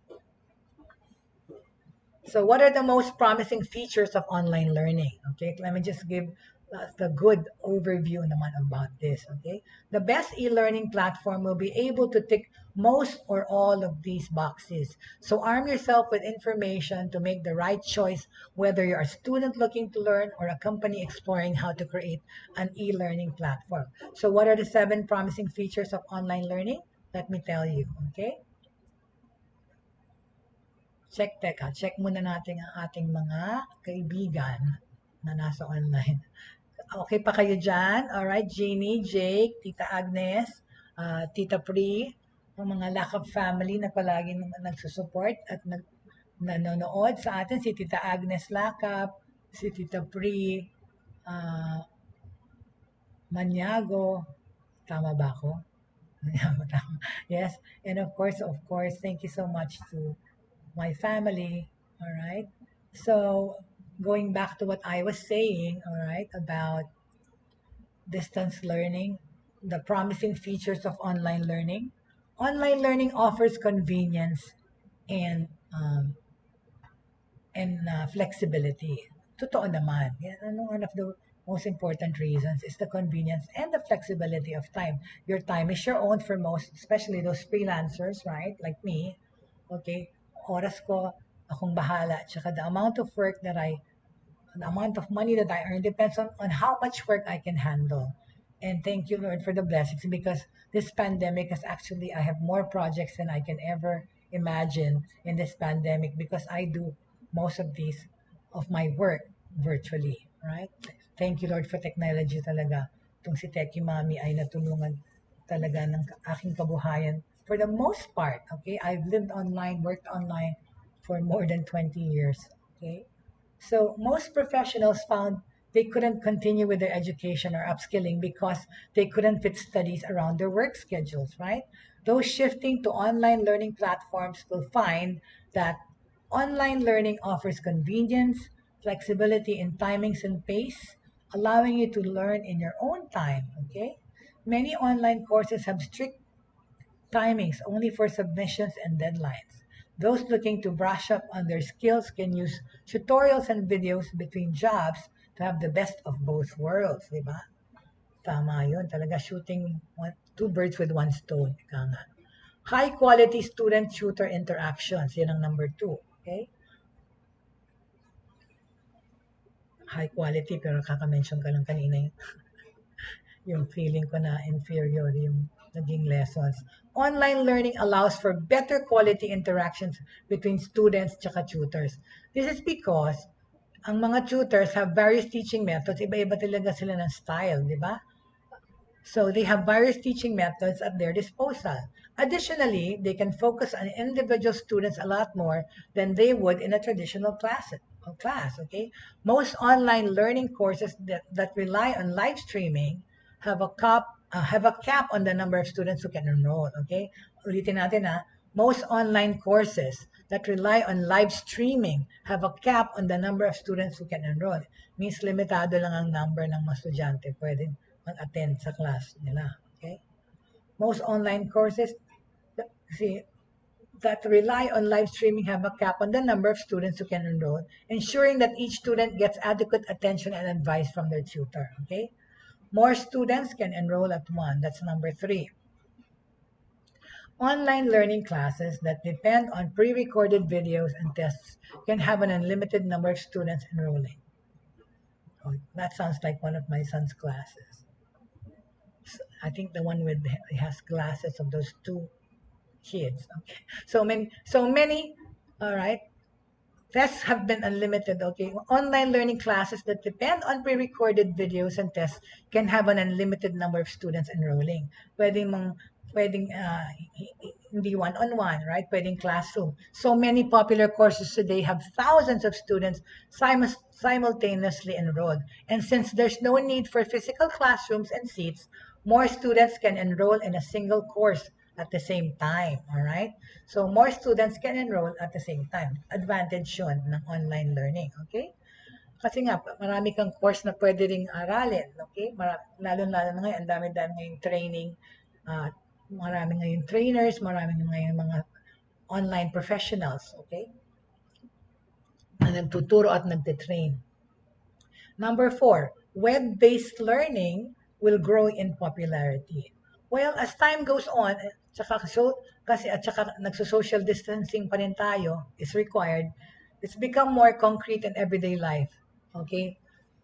So what are the most promising features of online learning? Okay, let me just give the good overview naman about this. Okay, the best e-learning platform will be able to tick most or all of these boxes. So arm yourself with information to make the right choice, whether you're a student looking to learn or a company exploring how to create an e-learning platform. So what are the 7 promising features of online learning? Let me tell you. Okay. Check muna natin ang ating mga kaibigan na nasa online. Okay pa kayo dyan? Alright, Jeannie, Jake, Tita Agnes, Tita Pri, ang mga Lakap family na palagi nagsusupport at nanonood sa atin. Si Tita Agnes Lakap, si Tita Pri, Manyago, tama ba ako? Yes, and of course, thank you so much to my family. All right. So going back to what I was saying, all right, about distance learning, the promising features of online learning. Online learning offers convenience and flexibility. Totoo naman. Yan, one of the most important reasons is the convenience and the flexibility of time. Your time is your own for most, especially those freelancers, right? Like me. Okay, oras ko, akong bahala. Tsaka the amount of money that I earn depends on how much work I can handle. And thank you, Lord, for the blessings because this pandemic has actually, I have more projects than I can ever imagine in this pandemic because I do most of my work virtually, right? Thank you, Lord, for technology talaga. Itong si Techie Mami ay natulungan talaga ng aking kabuhayan. For the most part, okay, I've lived online, worked online for more than 20 years, okay? So most professionals found they couldn't continue with their education or upskilling because they couldn't fit studies around their work schedules, right? Those shifting to online learning platforms will find that online learning offers convenience, flexibility in timings and pace, allowing you to learn in your own time, okay? Many online courses have strict timings only for submissions and deadlines. Those looking to brush up on their skills can use tutorials and videos between jobs to have the best of both worlds, di ba? Tama yun. Talaga shooting two birds with one stone. Ika nga. High quality student-tutor interactions. Yan ang number two. Okay? High quality, pero kaka-mention ka lang kanina yung feeling ko na inferior yung naging lessons. Online learning allows for better quality interactions between students tsaka tutors. This is because ang mga tutors have various teaching methods. Iba-iba talaga sila ng style, di ba? So they have various teaching methods at their disposal. Additionally, they can focus on individual students a lot more than they would in a traditional class. Okay, most online learning courses that rely on live streaming have a cap on the number of students who can enroll. Okay, ulitin natin most online courses that rely on live streaming have a cap on the number of students who can enroll. Means limitado lang ang number ng mga estudyante pwedeng mag-attend sa class nila. Okay? Most online courses see, that rely on live streaming have a cap on the number of students who can enroll, ensuring that each student gets adequate attention and advice from their tutor. Okay? More students can enroll at one. That's number 3. Online learning classes that depend on pre-recorded videos and tests can have an unlimited number of students enrolling. Oh, that sounds like one of my son's classes. I think the one with has glasses of those two kids. Okay, so many. All right, tests have been unlimited. Okay, online learning classes that depend on pre-recorded videos and tests can have an unlimited number of students enrolling. Pwedeng hindi one-on-one, right? Pwedeng classroom. So many popular courses today have thousands of students simultaneously enrolled. And since there's no need for physical classrooms and seats, more students can enroll in a single course at the same time, all right? So more students can enroll at the same time. Advantage yun ng online learning, okay? Kasi nga, marami kang course na pwede ring aralin, okay? Lalo-lalo na ngayon, ang dami-dami ngayong training, marami ngayon trainers, marami ngayon mga online professionals, okay? Na nagtuturo at nagtitrain. Number 4, web-based learning will grow in popularity. Well, as time goes on, tsaka nagso-social distancing pa rin tayo is required, it's become more concrete in everyday life. Okay?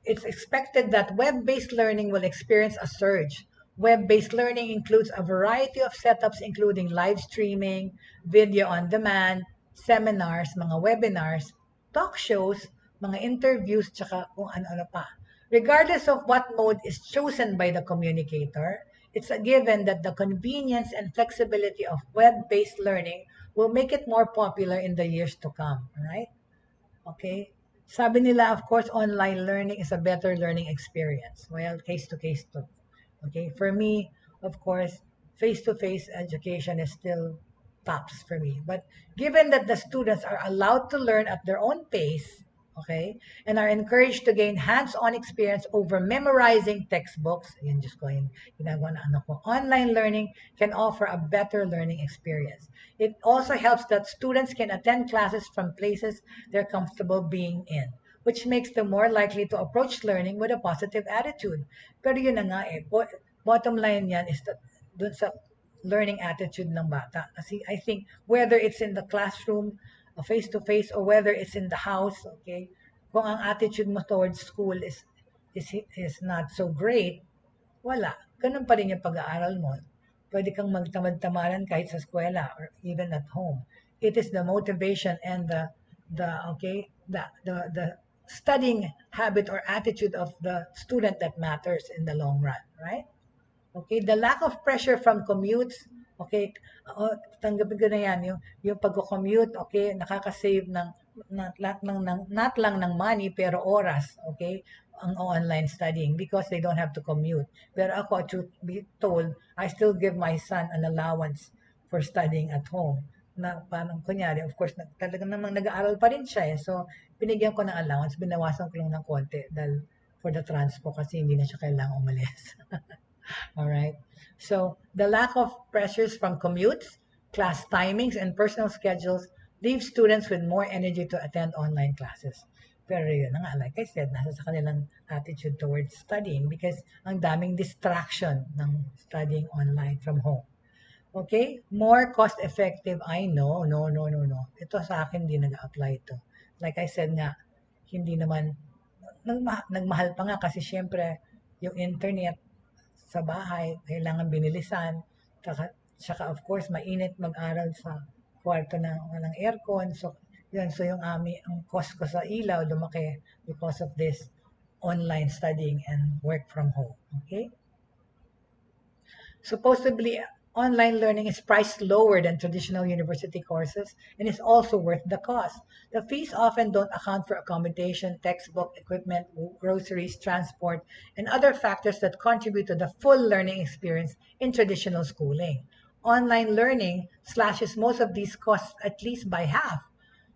It's expected that web-based learning will experience a surge. Web-based learning includes a variety of setups including live streaming, video on demand, seminars, mga webinars, talk shows, mga interviews, tsaka kung ano-ano pa. Regardless of what mode is chosen by the communicator, it's a given that the convenience and flexibility of web-based learning will make it more popular in the years to come, right? Okay? Sabi nila, of course, online learning is a better learning experience. Well, case to case to. Okay? For me, of course, face-to-face education is still tops for me. But given that the students are allowed to learn at their own pace, okay, and are encouraged to gain hands-on experience over memorizing textbooks, yun just ko yung ginagawa na ano ko, online learning can offer a better learning experience. It also helps that students can attend classes from places they're comfortable being in, which makes them more likely to approach learning with a positive attitude. Pero yun na nga eh, bottom line yan is that dun sa learning attitude ng bata. Kasi I think whether it's in the classroom, face-to-face, or whether it's in the house, okay, kung ang attitude mo towards school is not so great, wala. Ganun pa rin yung pag-aaral mo. Pwede kang magtamad-tamaran kahit sa eskwela or even at home. It is the motivation and the studying habit or attitude of the student that matters in the long run, right? Okay, the lack of pressure from commutes, okay, tanggapin ko na yan, yung pagko-commute, okay, nakaka-save ng not lang ng money pero oras, okay, ang online studying because they don't have to commute. Pero ako, truth be told, I still give my son an allowance for studying at home. Na parang kunyari, of course, talagang namang nag-aaral pa rin siya eh. So, binigyan ko ng allowance, binawasan ko lang ng konti dahil for the transpo kasi hindi na siya kailangang umalis. All right. So the lack of pressures from commutes, class timings, and personal schedules leave students with more energy to attend online classes. Pero yun na nga, like I said, nasa sa kanilang attitude towards studying because ang daming distraction ng studying online from home. Okay? More cost-effective. I know, no. Ito sa akin, hindi nag-apply ito. Like I said nga, hindi naman, nagmahal pa nga kasi syempre, yung internet, sa bahay, kailangan binilisan. Saka of course, mainit mag-aral sa kwarto na walang aircon. So, yun. So, ang cost ko sa ilaw lumaki because of this online studying and work from home. Okay? Supposedly, online learning is priced lower than traditional university courses and is also worth the cost. The fees often don't account for accommodation, textbook, equipment, groceries, transport, and other factors that contribute to the full learning experience in traditional schooling. Online learning slashes most of these costs at least by half,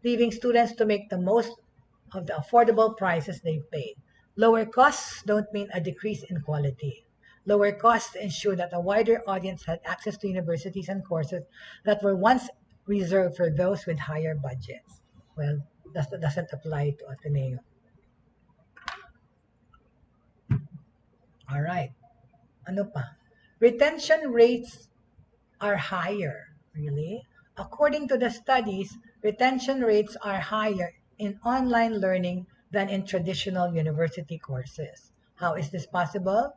leaving students to make the most of the affordable prices they've paid. Lower costs don't mean a decrease in quality. Lower costs ensure that a wider audience had access to universities and courses that were once reserved for those with higher budgets. Well, that doesn't apply to Ateneo. All right. Ano pa? Retention rates are higher. Really? According to the studies, retention rates are higher in online learning than in traditional university courses. How is this possible?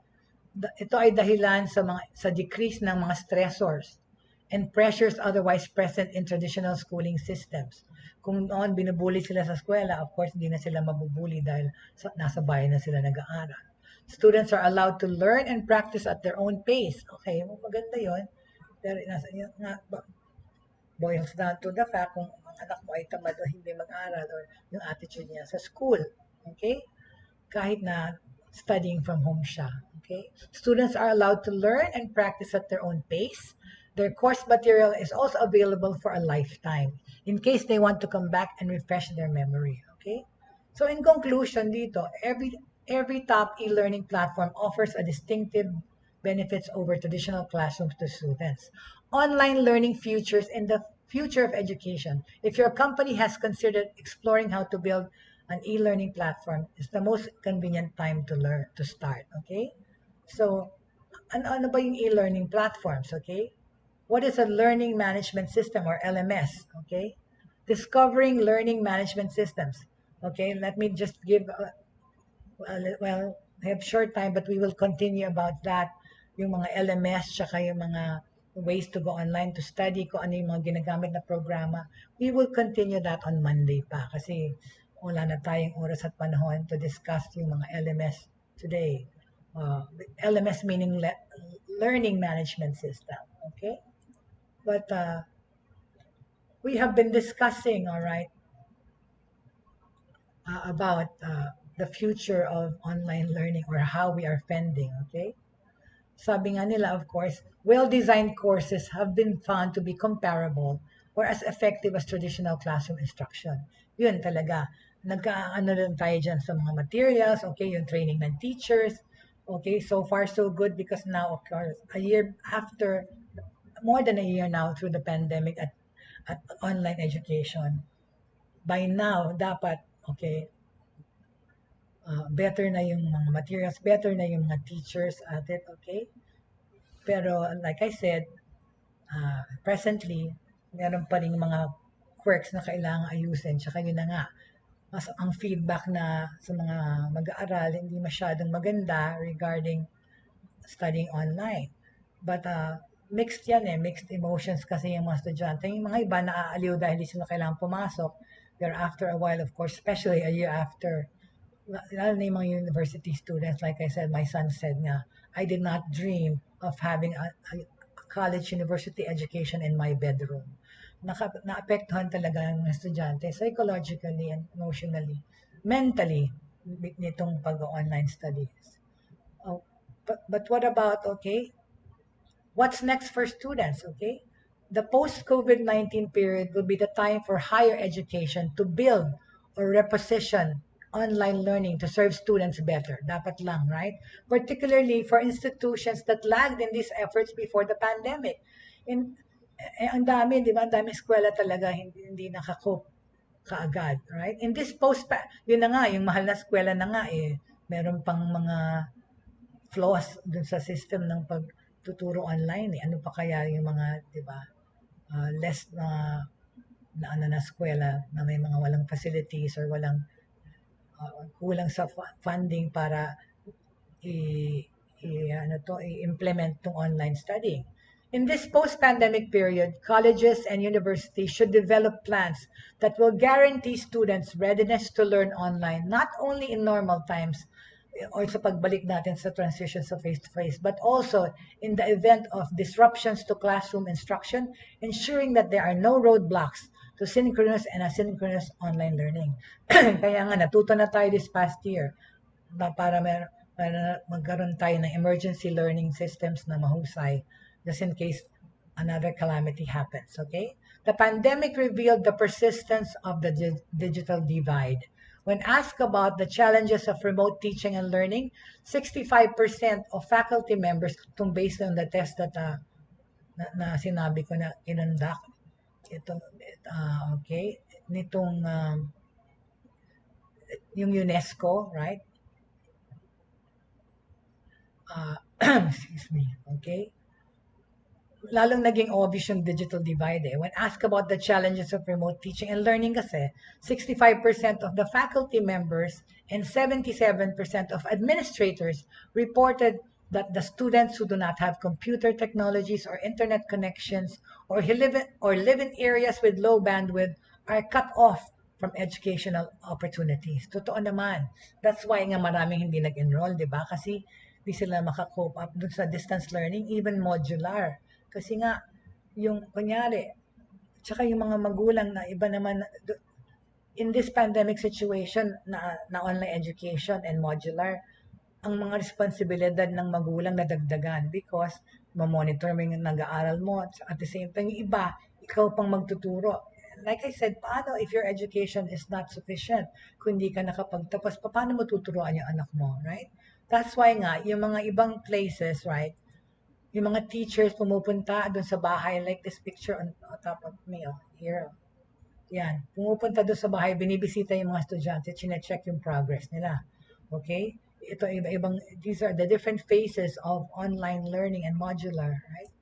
Ito ay dahilan sa decrease ng mga stressors and pressures otherwise present in traditional schooling systems. Kung noon binubuli sila sa eskwela, of course hindi na sila mabubuli dahil nasa bahay na sila nag-aaral. Students are allowed to learn and practice at their own pace. Okay, maganda yun. Pero boils down to the fact kung ang anak mo ay tamad o hindi mag-aral or yung attitude niya sa school. Okay? Kahit na studying from home siya. Okay? Students are allowed to learn and practice at their own pace. Their course material is also available for a lifetime in case they want to come back and refresh their memory. Okay? So in conclusion dito, every top e-learning platform offers a distinctive benefits over traditional classrooms to students. Online learning futures in the future of education. If your company has considered exploring how to build an e-learning platform, it's the most convenient time to start, okay? So, ano ba yung e-learning platforms, okay? What is a learning management system or LMS, okay? Discovering learning management systems. Okay, let me just give, well, I have short time, but we will continue about that. Yung mga LMS, tsaka yung mga ways to go online to study, kung ano yung mga ginagamit na programa. We will continue that on Monday pa kasi wala na tayong oras at panahon to discuss yung mga LMS today. LMS meaning Learning Management System. Okay? But we have been discussing, all right, about the future of online learning or how we are fending, okay? sabi nga nila, of course, well-designed courses have been found to be comparable or as effective as traditional classroom instruction. Yun talaga. Nagkaano rin tayo dyan sa mga materials, okay, yung training ng teachers. Okay, so far so good because now, of course, a year after, more than a year now through the pandemic at online education, by now, dapat, okay, better na yung mga materials, better na yung mga teachers at it, okay? Pero like I said, presently, meron pa rin mga quirks na kailangan ayusin. Tsaka yun na nga, mas ang feedback na sa mga mag-aaral hindi masyadong maganda regarding studying online. But mixed yan mixed emotions kasi yung mga estudyante. Yung mga iba naaaliw dahil hindi sila kailangan pumasok. Pero after a while, of course, especially a year after, lalo na yung mga university students, like I said, my son said nga, I did not dream of having a college university education in my bedroom. Naapektuhan talaga ng mga estudyante psychologically and emotionally, mentally, nitong pag-online studies. Oh, but what about, okay, what's next for students, okay? The post-COVID-19 period will be the time for higher education to build or reposition online learning to serve students better. Dapat lang, right? Particularly for institutions that lagged in these efforts before the pandemic. Ang dami, di ba? Ang dami eskwela talaga hindi nakakope kaagad, right? In this yun na nga, yung mahal na eskwela na nga meron pang mga flaws dun sa system ng pagtuturo online Ano pa kaya yung mga, di ba, less na eskwela na may mga walang facilities or walang kulang sa funding para i-implement tong online studying. In this post-pandemic period, colleges and universities should develop plans that will guarantee students readiness to learn online, not only in normal times, or sa pagbalik natin sa transition sa face-to-face, but also in the event of disruptions to classroom instruction, ensuring that there are no roadblocks to synchronous and asynchronous online learning. Kaya nga, natuto na tayo this past year para magkaroon tayo ng emergency learning systems na mahusay just in case another calamity happens, okay? The pandemic revealed the persistence of the digital divide. When asked about the challenges of remote teaching and learning, 65% of faculty members, itong based on the test that na sinabi ko na kinundak, okay, nitong yung UNESCO, right? Excuse me, okay? Lalong naging obvious yung digital divide When asked about the challenges of remote teaching and learning kasi, 65% of the faculty members and 77% of administrators reported that the students who do not have computer technologies or internet connections or live in areas with low bandwidth are cut off from educational opportunities. Totoo naman. That's why nga maraming hindi nag-enroll, di ba? Kasi di sila makakope up dun sa distance learning, even modular. Kasi nga, yung kunyari, tsaka yung mga magulang na iba naman, in this pandemic situation na online education and modular, ang mga responsibilidad ng magulang nadagdagan because mamonitor mo yung nag-aaral mo at the same time, yung iba, ikaw pang magtuturo. Like I said, paano if your education is not sufficient? Kung hindi ka nakapagtapos, paano mo tuturuan yung anak mo, right? That's why nga, yung mga ibang places, right, yung mga teachers pumupunta doon sa bahay, like this picture on top of me, here. Yan, pumupunta doon sa bahay, binibisita yung mga estudyante, chine-check yung progress nila. Okay? Ito, iba-ibang, these are the different phases of online learning and modular, right?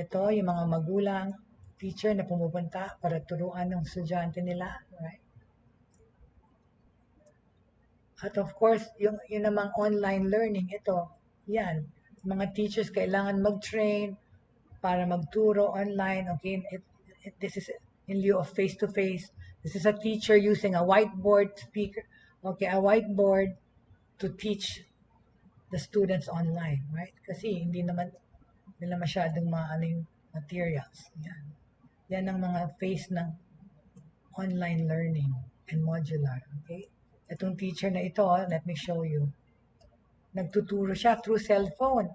Ito, yung mga magulang, teacher na pumupunta para turuan ng estudyante nila, right? At of course, yung namang online learning, ito, yan, mga teachers kailangan mag-train para magturo online. Okay, this is in lieu of face-to-face. This is a teacher using a whiteboard speaker. Okay, a whiteboard to teach the students online, right? Kasi hindi naman nila masyadong maaning materials. Yan. Yan ang mga phase ng online learning and modular. Okay? Itong teacher na ito, let me show you. Nagtuturo siya through cellphone.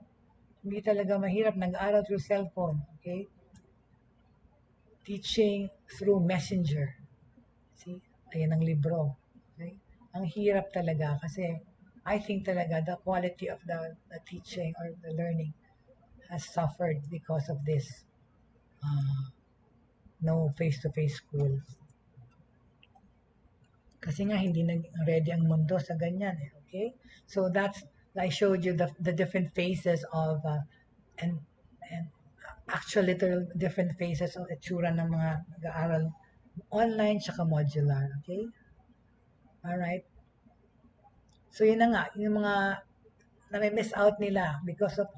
Hindi talaga mahirap. Nag-aral through cellphone. Okay? Teaching through messenger. See? Ayan ang libro. Okay? Ang hirap talaga kasi I think talaga the quality of the teaching or the learning has suffered because of this no face-to-face school. Kasi nga hindi na ready ang mundo sa ganyan. Okay? So that's, I showed you the different phases of, and, and actual literal different phases of itsura ng mga nag-aaral online tsaka modular. Okay? Alright? So yun na nga, yung mga na-miss out nila because of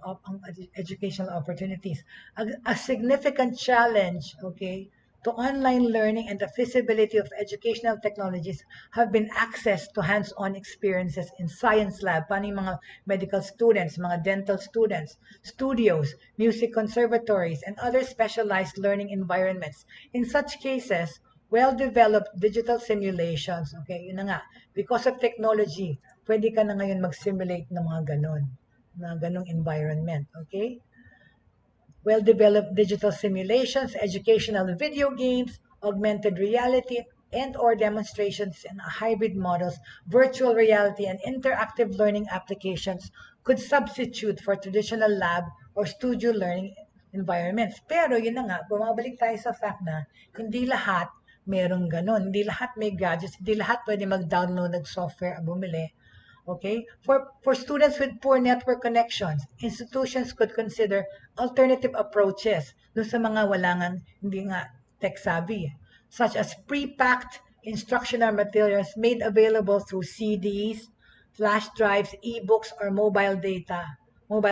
educational opportunities. A significant challenge, okay, to online learning and the feasibility of educational technologies have been access to hands-on experiences in science lab, paano yung mga medical students, mga dental students, studios, music conservatories, and other specialized learning environments. In such cases, well-developed digital simulations, okay, yun na nga, because of technology, pwede ka na ngayon mag-simulate ng mga ganong environment, okay? Well-developed digital simulations, educational video games, augmented reality, and or demonstrations in hybrid models, virtual reality, and interactive learning applications could substitute for traditional lab or studio learning environments. Pero yun na nga, bumabalik tayo sa fact na hindi lahat merong ganon. Hindi lahat may gadgets, hindi lahat pwede mag-download ng software at bumili. Okay? For students with poor network connections, institutions could consider alternative approaches dun sa mga hindi nga tech savvy, such as pre-packed instructional materials made available through CDs, flash drives, e-books, or mobile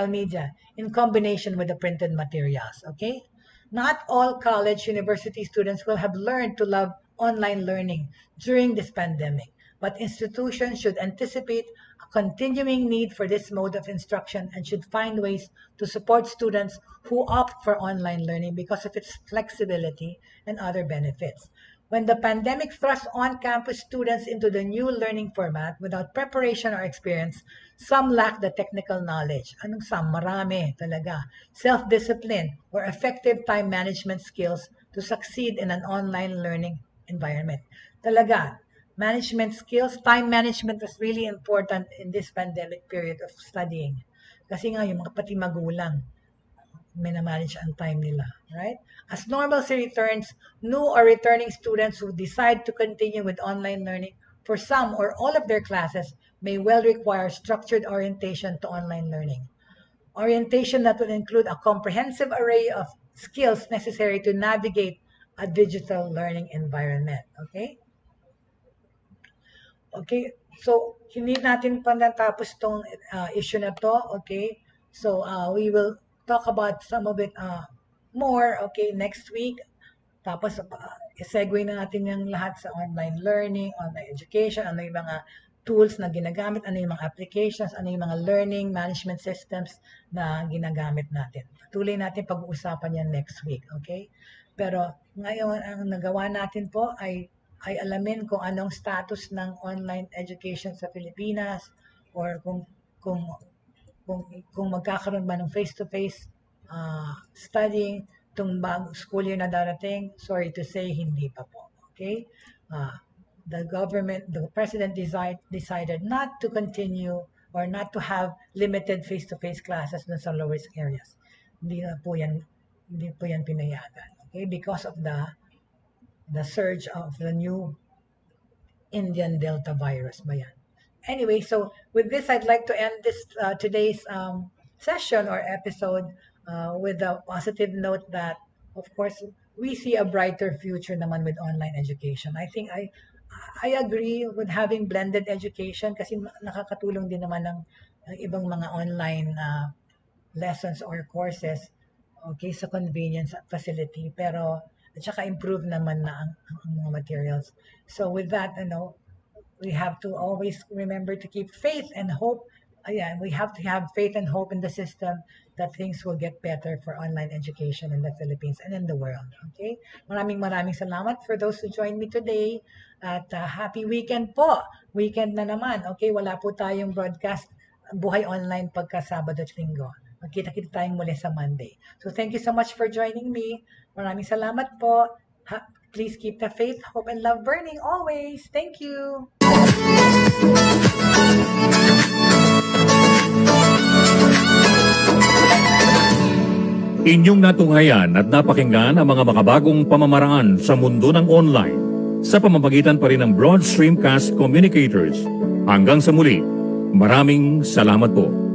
media, in combination with the printed materials. Okay? Not all college university students will have learned to love online learning during this pandemic, but institutions should anticipate a continuing need for this mode of instruction and should find ways to support students who opt for online learning because of its flexibility and other benefits. When the pandemic thrust on-campus students into the new learning format without preparation or experience, some lack the technical knowledge. Anong some? Marami talaga. Self-discipline or effective time management skills to succeed in an online learning environment. Talaga, management skills, time management was really important in this pandemic period of studying. Kasi nga, yung mga pati magulang, manage ang time nila, right? As normalcy returns, new or returning students who decide to continue with online learning for some or all of their classes may well require structured orientation to online learning. Orientation that will include a comprehensive array of skills necessary to navigate a digital learning environment. Okay? Okay, so hindi natin pa natapos tong issue na to, okay? So we will talk about some of it more, okay, next week. Tapos segue na natin yung lahat sa online learning, online education, ano yung mga tools na ginagamit, ano yung mga applications, ano yung mga learning management systems na ginagamit natin. Patuloy natin pag-uusapan yan next week, okay? Pero ngayon, ang nagawa natin po ay alamin kung anong status ng online education sa Pilipinas or kung kung magkakaroon ba ng face-to-face studying itong school year na darating. Sorry to say, hindi pa po. Okay? The president decided not to continue or not to have limited face-to-face classes dun sa low-risk areas. Hindi po yan pinayagan. Okay? Because of the surge of the new Indian Delta virus ba yan. Anyway, so with this, I'd like to end this today's session or episode with a positive note that, of course, we see a brighter future naman with online education. I think I agree with having blended education kasi nakakatulong din naman ng ibang mga online lessons or courses, okay, sa convenience at facility. Pero at saka improve naman na ang mga materials. So with that, we have to always remember to keep faith and hope. Ayan, we have to have faith and hope in the system that things will get better for online education in the Philippines and in the world. Okay? Maraming salamat for those who joined me today. At happy weekend po. Weekend na naman. Okay, wala po tayong broadcast Buhay Online pagka Sabado at Linggo. Magkita-kita tayong muli sa Monday. So thank you so much for joining me. Maraming salamat po. Please keep the faith, hope, and love burning always. Thank you. Inyong natunghayan at napakinggan ang mga makabagong pamamaraan sa mundo ng online sa pamamagitan pa rin ng Broad Streamcast Communicators. Hanggang sa muli, maraming salamat po.